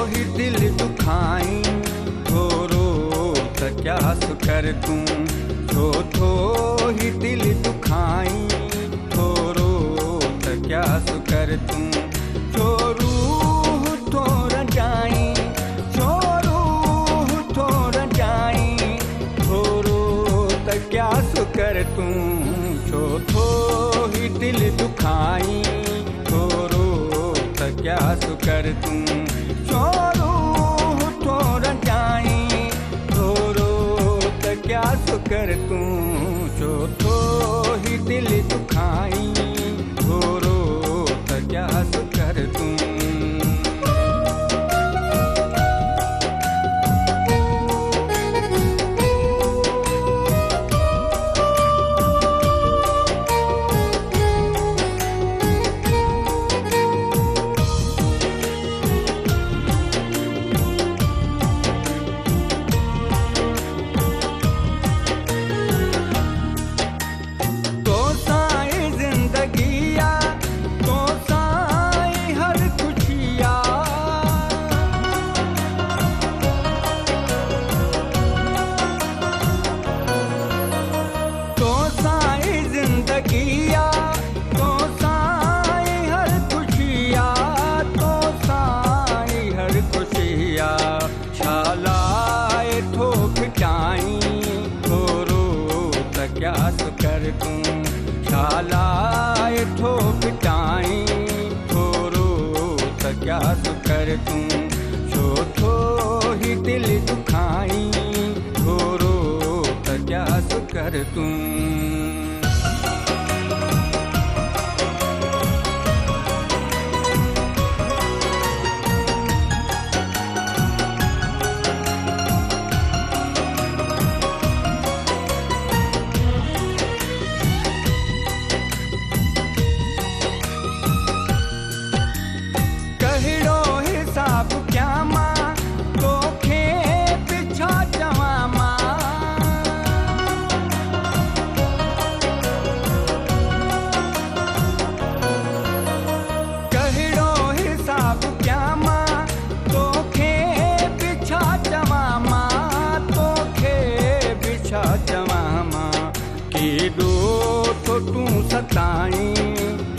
ही दिल दुखाई थोरो त क्या कर तूं थो ही दिल दुखाई थोरो त क्या कर तूं छो रूह थो रजाई छो रूह थो रजाई थोरो त क्या कर तूं छो थो ही दिल दुखाई थोरो त क्या कर तूं छो रूह थो रजाई थोरो त क्या कर तूं छो थो ही दिल दुखाई थोरो त क्या कर तूं कर तूं शालाए थो पिटाई थोरो त क्या कर तूं छो थो ही दिल दुखाई थोरो त क्या कर तूं तूं सताई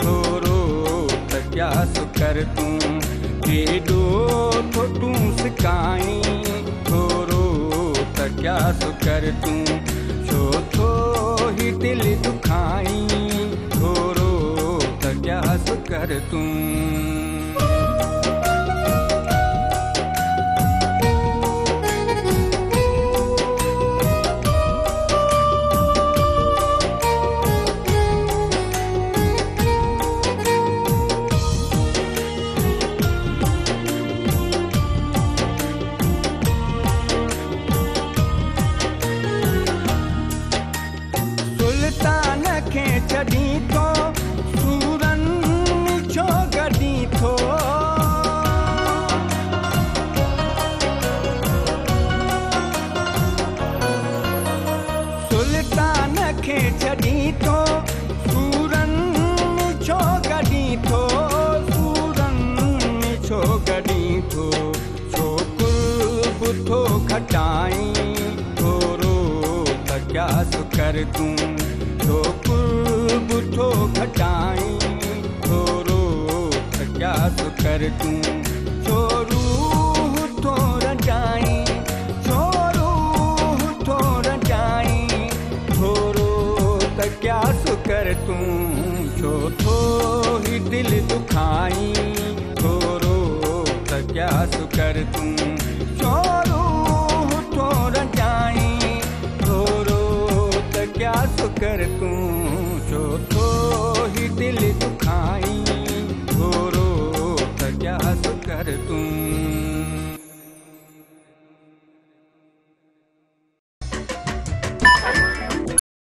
थोरो त क्या कर तूं केॾो थो तूं सिकाई थोरो त क्या कर तूं छो थो ही दिल दुखाई थोरो त क्या कर तूं छॾी थो सूरनि छो गॾी थो सुल्तान खे छॾी थो सूरनि छो गॾी थो सूरनि छो गॾी थो छो कुर्ब थो खटाई थोरो त क्या कर तूं छो कुर्ब थो खटाई थोरो त क्या कर तूं छो रूह थो रजाई छो रूह थो रजाई थोरो त क्या कर तूं छो थो ही दिल दुखाई थोरो त क्या कर तूं छो रूह थो रजाई थोरो त क्या कर तूं छो थो ही दिल दुखाई